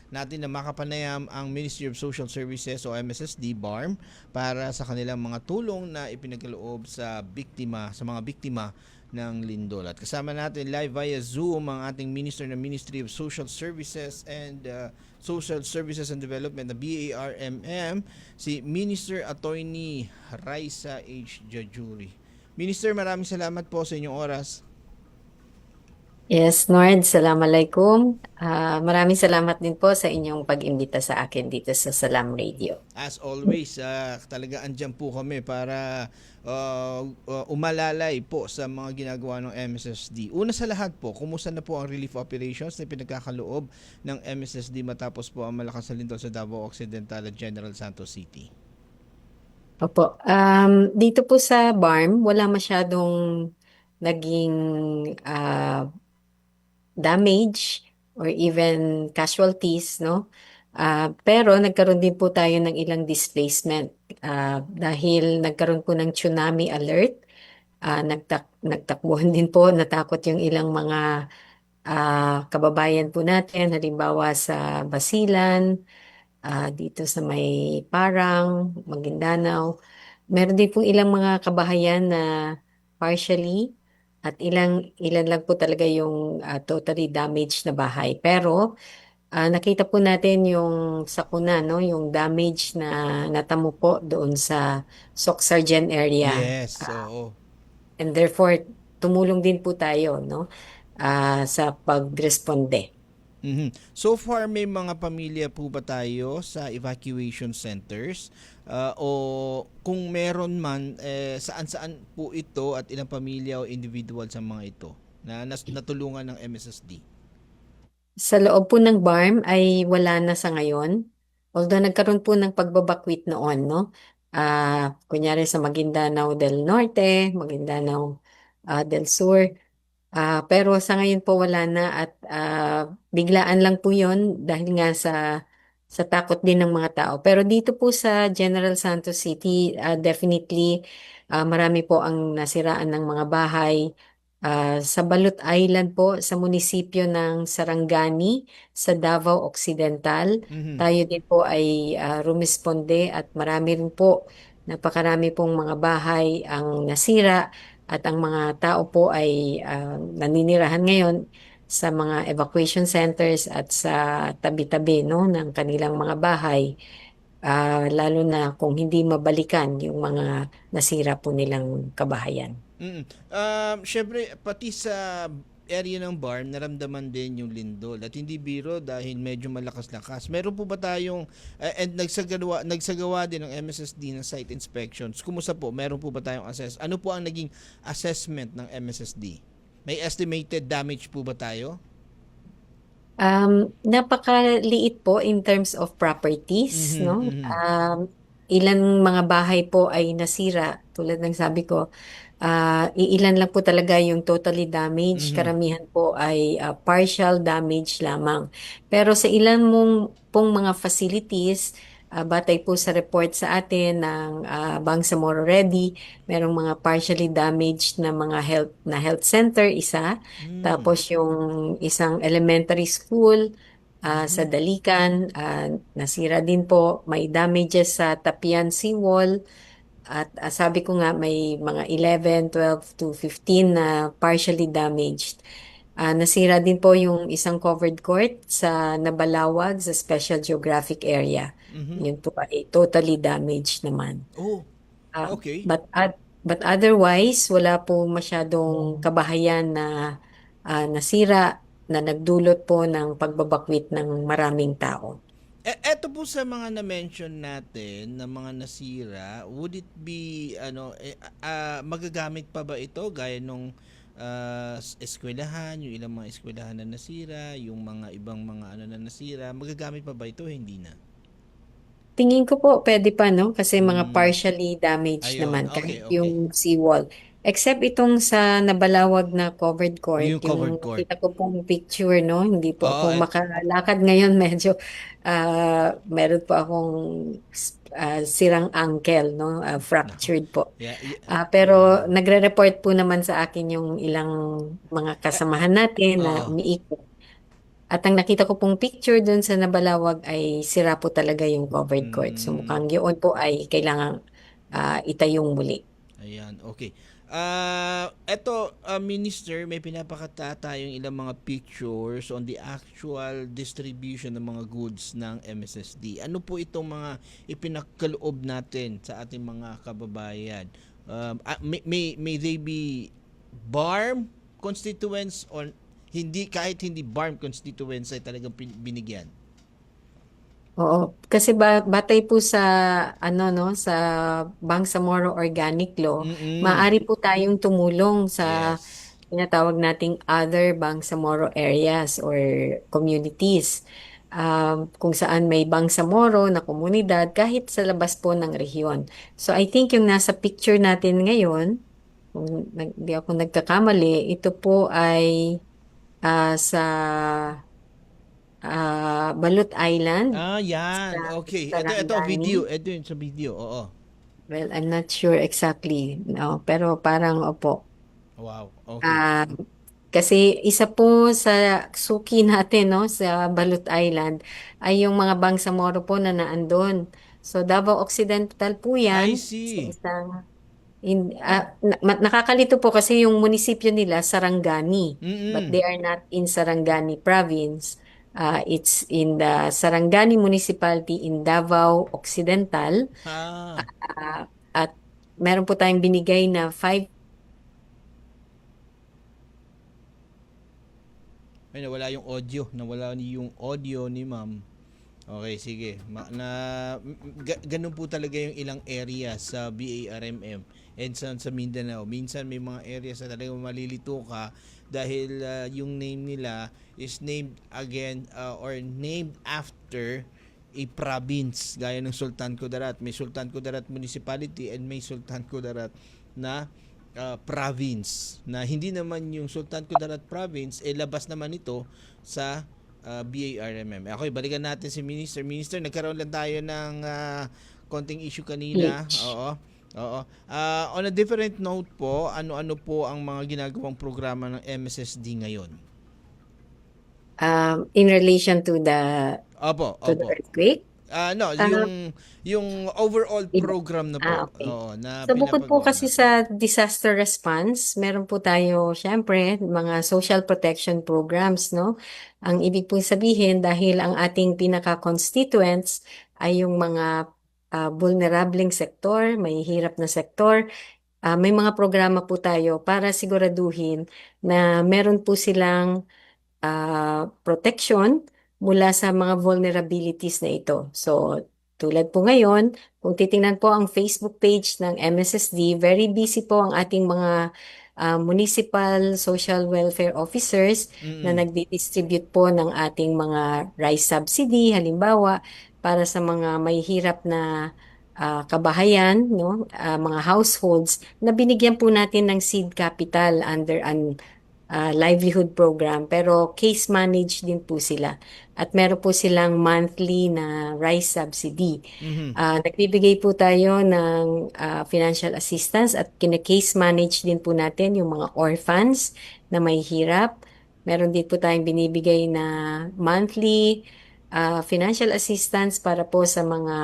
natin na makapanayam ang Ministry of Social Services o MSSD BARM para sa kanilang mga tulong na ipinagkaloob sa mga biktima ng lindol. At kasama natin live via Zoom ang ating Minister ng Ministry of Social Services and Social Services and Development na BARMM, si Minister Attorney Raisa H. Jajuri. Minister, maraming salamat po sa inyong oras. Yes, Nord, Assalamualaikum. Maraming salamat din po sa inyong pag-imbita sa akin dito sa Salam Radio. As always, talaga andyan po kami para umalalay po sa mga ginagawa ng MSSD. Una sa lahat po, kumusta na po ang relief operations na pinagkakaloob ng MSSD matapos po ang malakas na lindol sa Davao Occidental at General Santos City? Opo, dito po sa BARM, wala masyadong naging damage or even casualties, no? Pero nagkaroon din po tayo ng ilang displacement dahil nagkaroon po ng tsunami alert. Nagtakbuhan din po, natakot yung ilang mga kababayan po natin, halimbawa sa Basilan, dito sa may Parang, Maguindanao. Meron din po ilang mga kabahayan na partially at ilan lang po talaga yung totally damaged na bahay. Pero nakita po natin yung sakuna, no, yung damage na natamo po doon sa Socsargen area. Yes, oo. And therefore, tumulong din po tayo, no, sa pagresponde. So far, may mga pamilya po ba tayo sa evacuation centers? O kung meron man, saan-saan po ito at ilang pamilya o individual sa mga ito na natulungan ng MSSD? Sa loob po ng BARM ay wala na sa ngayon. Although nagkaroon po ng pagbabakwit noon, no? Kunyari sa Maguindanao del Norte, Maguindanao del Sur. Pero sa ngayon po wala na at biglaan lang po yon dahil nga sa takot din ng mga tao. Pero dito po sa General Santos City, definitely marami po ang nasiraan ng mga bahay. Sa Balut Island po, sa munisipyo ng Sarangani, sa Davao Occidental, Mhm. tayo din po ay rumisponde at marami rin po, napakarami pong mga bahay ang nasira at ang mga tao po ay naninirahan ngayon sa mga evacuation centers at sa tabi-tabi, no, ng kanilang mga bahay, lalo na kung hindi mabalikan yung mga nasira po nilang kabahayan. Syempre, pati sa area ng barn, naramdaman din yung lindol. At hindi biro dahil medyo malakas-lakas. Meron po ba tayong, and nagsagawa din ng MSSD ng site inspections. Kumusta po? Meron po ba tayong ano po ang naging assessment ng MSSD? May estimated damage po ba tayo? Napakaliit po in terms of properties, Mhm, no? mhm, Ilang mga bahay po ay nasira, tulad ng sabi ko, iilan lang po talaga yung totally damaged, mhm. karamihan po ay partial damage lamang. Pero sa ilan pong mga facilities, batay po sa report sa atin ng Bangsamoro Ready, merong mga partially damaged na mga health center, isa. Mm. Tapos yung isang elementary school sa Mhm. Dalican, nasira din po. May damages sa Tapian Seawall. At sabi ko nga may mga 11, 12 to 15 na partially damaged. Nasira din po yung isang covered court sa Nabalawag sa Special Geographic Area. Mhm. Yun po ay totally damaged naman. Oh, Ah, okay. but otherwise, wala po masyadong kabahayan na nasira na nagdulot po ng pagbabakwit ng maraming tao. Eto po sa mga na-mention natin na mga nasira, would it be magagamit pa ba ito gaya nung eskwelahan, yung ilang mga eskwelahan na nasira, yung mga ibang mga ano na nasira, magagamit pa ba ito? Hindi na. Tingin ko po pwede pa, no? Kasi mga Mm, partially damaged ayun. naman Okay, kahit okay. yung seawall. Except itong sa Nabalawag na covered court, Yung covered yung court. nakita ko pong picture, no? Hindi po Oo, ako makalakad ngayon. Medyo meron po akong sirang ankle, no? nako. Fractured po. Yeah, yeah. Pero nagre-report po naman sa akin yung ilang mga kasamahan natin na Oo. umiikot. At ang nakita ko pong picture dun sa Nabalawag ay sira po talaga yung covered court. So Mm. mukhang yun po ay kailangang itayong muli. Ayan, okay. Eto, Minister, may pinapakita tayong ilang mga pictures on the actual distribution ng mga goods ng MSSD. Ano po itong mga ipinakaloob natin sa ating mga kababayan? May they be BARM constituents or hindi, kahit hindi BARM constituents ay talagang binigyan? Oo, kasi batay po sa ano no sa Bangsamoro Organic Law, Mm-mm. maaari po tayong tumulong sa Yes. tinatawag nating other Bangsamoro areas or communities. Kung saan may Bangsamoro na komunidad kahit sa labas po ng rehiyon. So I think yung nasa picture natin ngayon, kung di ako nagkakamali, ito po ay sa Balut Island Yan. sa Okay. Ito video. Sarangani. Ito yun sa video. Oo. Well, I'm not sure exactly, no, pero parang opo. Wow. Okay. Ah, kasi isa po sa suki natin, no, sa Balut Island ay yung mga Bangsamoro po na naandun. So Davao Occidental po I yan sa see. isang nakakalito po kasi yung munisipyo nila Sarangani, but Mm-mm. they are not in Sarangani province. It's in the Sarangani municipality in Davao Occidental. Ha. At meron po tayong binigay na 5. Ay, nawala yung audio. Nawala yung audio ni ma'am. Okay, sige. Ganun po talaga yung ilang areas sa BARMM and sa Mindanao. Minsan may mga areas na talagang malilito ka dahil yung name nila is named again or named after a province gaya ng Sultan Kudarat. May Sultan Kudarat Municipality and may Sultan Kudarat na province na hindi naman yung Sultan Kudarat province labas naman ito sa BARMM. Okay, balikan natin si Minister. Minister, nagkaroon lang tayo ng konting issue kanina. Glitch. Oo. Oo. On a different note po, ano-ano po ang mga ginagawang programa ng MSSD ngayon? In relation to the Opo, to the opo. earthquake. No, Uh, yung overall program na po okay. na So bukod po pinapagawa kasi natin. sa disaster response, meron po tayo syempre mga social protection programs, no? Ang ibig pong sabihin dahil ang ating pinaka-constituents ay yung mga vulnerableng sektor, may hirap na sektor, may mga programa po tayo para siguraduhin na meron po silang protection mula sa mga vulnerabilities na ito. So, tulad po ngayon, kung titingnan po ang Facebook page ng MSSD, very busy po ang ating mga municipal social welfare officers na Mm. nagdi-distribute po ng ating mga rice subsidy, halimbawa, para sa mga may hirap na kabahayan, no? Mga households na binigyan po natin ng seed capital under an livelihood program pero case managed din po sila at meron po silang monthly na rice subsidy. Mhm. Nagbibigay po tayo ng financial assistance at kina-case manage din po natin yung mga orphans na may hirap. Meron din po tayong binibigay na monthly financial assistance para po sa mga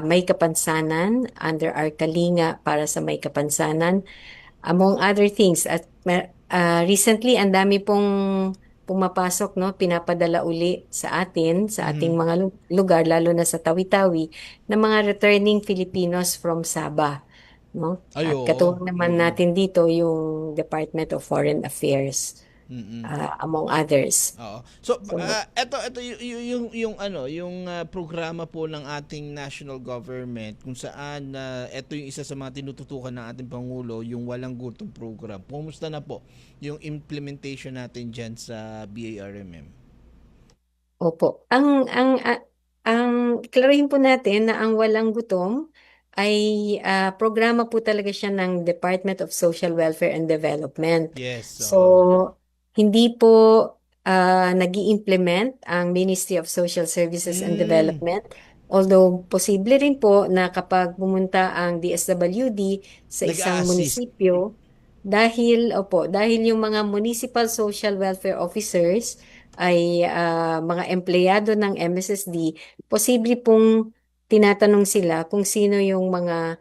may kapansanan under our Kalinga para sa may kapansanan among other things. At recently, ang dami pong pumapasok, no, pinapadala uli sa atin, sa ating Mhm. mga lugar, lalo na sa Tawi-Tawi, ng mga returning Filipinos from Sabah, no? Ay, At oo. katuwang naman Mm. natin dito yung Department of Foreign Affairs, Mm. among others. Oo. So, So, eto yung ano, yung programa po ng ating national government kung saan eto yung isa sa mga tinututukan ng ating pangulo, yung walang gutom program. Kumusta na po yung implementation natin diyan sa BARMM? opo. Ang klaruhin po natin na ang walang gutom ay programa po talaga siya ng Department of Social Welfare and Development. Yes, So, oo. hindi po nag-i-implement ang Ministry of Social Services and Mm. Development. Although, posible rin po na kapag pumunta ang DSWD sa isang Nag-a-assist. munisipyo, dahil yung mga municipal social welfare officers ay mga empleyado ng MSSD, posible pong tinatanong sila kung sino yung mga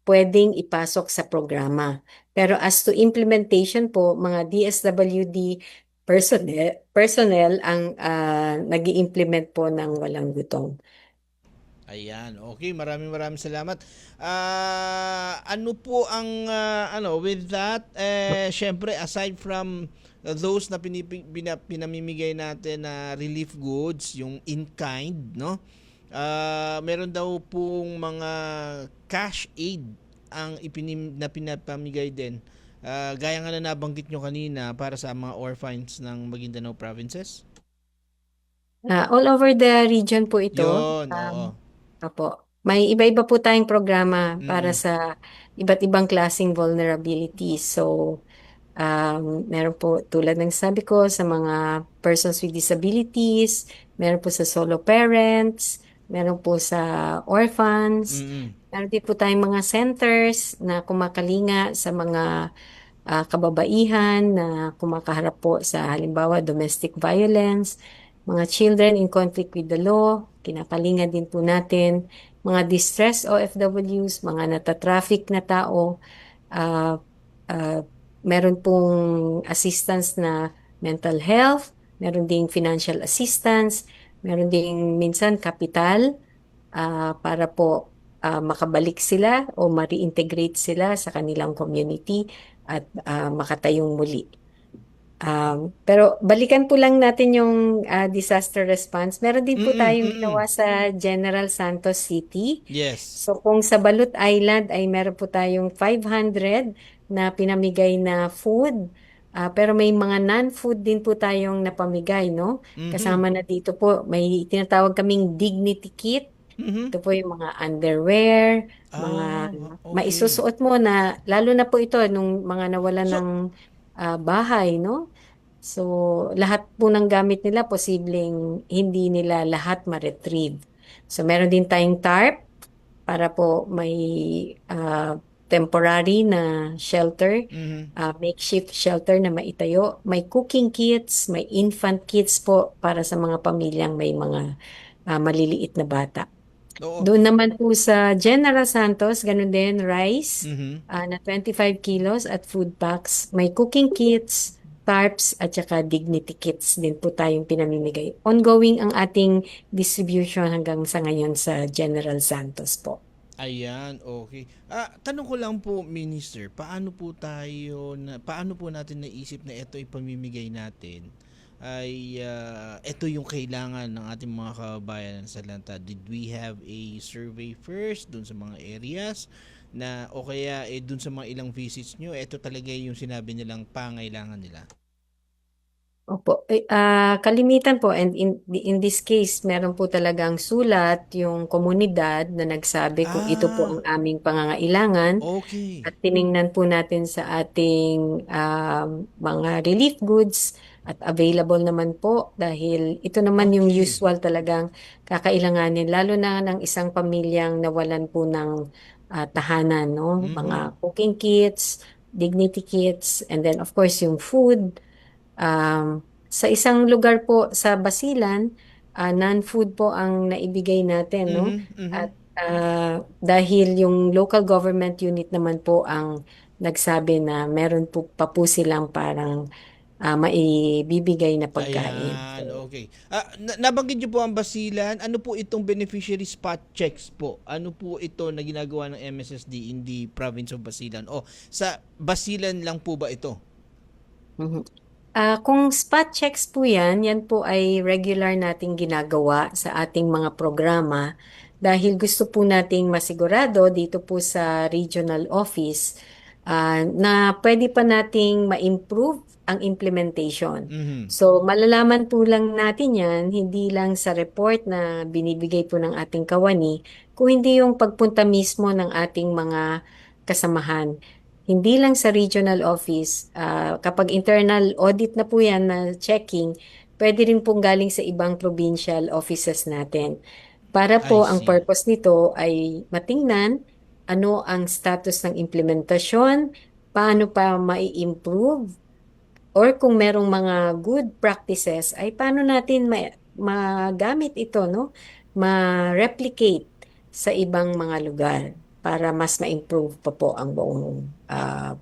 pwedeng ipasok sa programa. Pero as to implementation po, mga DSWD personnel ang nag-i-implement po ng walang gutom. Ayan. Okay, maraming maraming salamat. Ano po ang with that syempre aside from those na pinamimigay natin na relief goods, yung in kind, no? Meron daw pong mga cash aid ang na pinapamigay din. Gaya nga na nabanggit nyo kanina para sa mga orphans ng Maguindanao provinces. All over the region po ito. Yon, oo. Opo. May iba-iba po tayong programa para Mm. sa iba't ibang klaseng vulnerabilities. So, meron po tulad ng sabi ko sa mga persons with disabilities, meron po sa solo parents, meron po sa orphans, Mm. meron din po tayong mga centers na kumakalinga sa mga kababaihan na kumakaharap po sa halimbawa domestic violence, mga children in conflict with the law, kinakalinga din po natin, mga distressed OFWs, mga natatraffic na tao, ah, ah, meron pong assistance na mental health, meron ding financial assistance, meron ding minsan kapital para po makabalik sila o ma-reintegrate sila sa kanilang community at makatayong muli. Pero balikan po lang natin yung disaster response. Meron din po Mm. tayong Mm. ginawa sa General Santos City. Yes. So kung sa Balut Island ay meron po tayong 500 na pinamigay na food. Pero may mga non-food din po tayong napamigay, no? Mhm. Kasama na dito po, may tinatawag kaming dignity kit. Mhm. Ito po yung mga underwear, mga Okay. maisusuot mo na, lalo na po ito nung mga nawalan So, ng bahay, no? So, lahat po ng gamit nila, posibleng hindi nila lahat ma-retrieve. So, meron din tayong tarp para po may temporary na shelter, mhm. makeshift shelter na maitayo. May cooking kits, may infant kits po para sa mga pamilyang may mga maliliit na bata. Oo. Doon naman po sa General Santos, ganun din, rice Mhm. na 25 kilos at food packs. May cooking kits, tarps, at saka dignity kits din po tayong pinamimigay. Ongoing ang ating distribution hanggang sa ngayon sa General Santos po. Ayan, okay. Tanong ko lang po, Minister, paano po natin naisip na ito ipamimigay natin ay ito yung kailangan ng ating mga kababayan sa Lanta. Did we have a survey first dun sa mga areas na o kaya dun sa mga ilang visits nyo, ito talaga yung sinabi nilang pangailangan nila? Opo. Kalimitan po, and in this case, meron po talagang sulat yung komunidad na nagsabi kung ito po Ah, ang aming pangangailangan. okay. At tiningnan po natin sa ating mga relief goods at available naman po dahil ito naman yung Okay. usual talagang kakailanganin lalo na ng isang pamilyang nawalan po ng tahanan, no? Mhm. Mga cooking kits, dignity kits, and then of course yung food. Sa isang lugar po sa Basilan, non-food po ang naibigay natin, no? Mhm. Mhm. At dahil yung local government unit naman po ang nagsabi na meron po pa po silang parang maibibigay na pagkain. Ayan, So, okay. Nabanggit niyo po ang Basilan. Ano po itong beneficiary spot checks po? Ano po ito na ginagawa ng MSSD in the province of Basilan? O sa Basilan lang po ba ito? mhm. Kung spot checks po yan po ay regular nating ginagawa sa ating mga programa dahil gusto po nating masigurado dito po sa regional office na pwede pa nating ma-improve ang implementation. Mhm. So, malalaman po lang natin yan, hindi lang sa report na binibigay po ng ating kawani, kung hindi yung pagpunta mismo ng ating mga kasamahan. Hindi lang sa regional office, kapag internal audit na po yan na checking, pwede rin pong galing sa ibang provincial offices natin. Para I po ang see. purpose nito ay matingnan ano ang status ng implementasyon, paano pa mai-improve, or kung merong mga good practices ay paano natin magamit ito, no? Ma-replicate sa ibang mga lugar para mas ma-improve pa po ang buong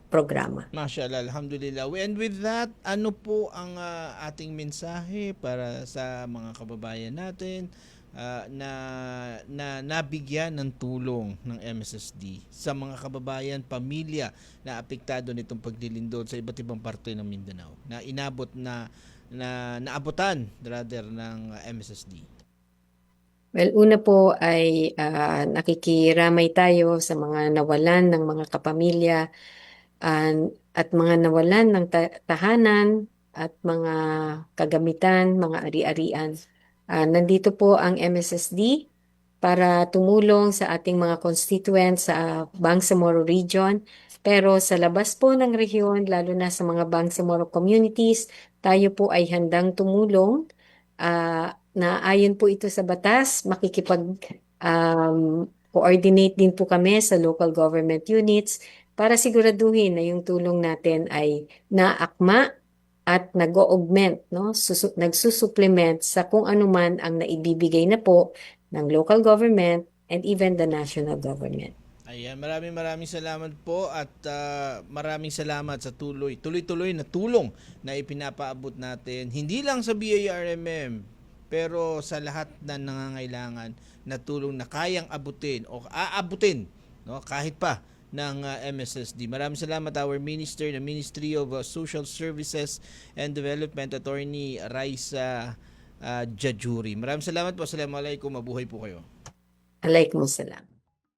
programa. Mashallah, alhamdulillah. And with that, ano po ang ating mensahe para sa mga kababayan natin na nabigyan ng tulong ng MSSD sa mga kababayan, pamilya na apektado nitong paglilindol sa iba't ibang parte ng Mindanao na inabot naabutan rather ng MSSD? Well, una po ay nakikiramay tayo sa mga nawalan ng mga kapamilya at mga nawalan ng tahanan at mga kagamitan, mga ari-arian. Nandito po ang MSSD para tumulong sa ating mga constituents sa Bangsamoro Region. Pero sa labas po ng rehiyon, lalo na sa mga Bangsamoro communities, tayo po ay handang tumulong. Na ayon po ito sa batas, coordinate din po kami sa local government units para siguraduhin na yung tulong natin ay naakma at nag-augment, no? Nagsusupplement sa kung ano man ang naibibigay na po ng local government and even the national government. Ayan, maraming salamat po at maraming salamat sa tuloy-tuloy na tulong na ipinapaabot natin hindi lang sa BARMM pero sa lahat na nangangailangan na tulong na kayang abutin o aabutin, no, kahit pa ng MSSD. Maraming salamat our Minister, the Ministry of Social Services and Development, Attorney Raisa Jajuri. Maraming salamat po. Assalamualaikum. Mabuhay po kayo. Alaikum salam.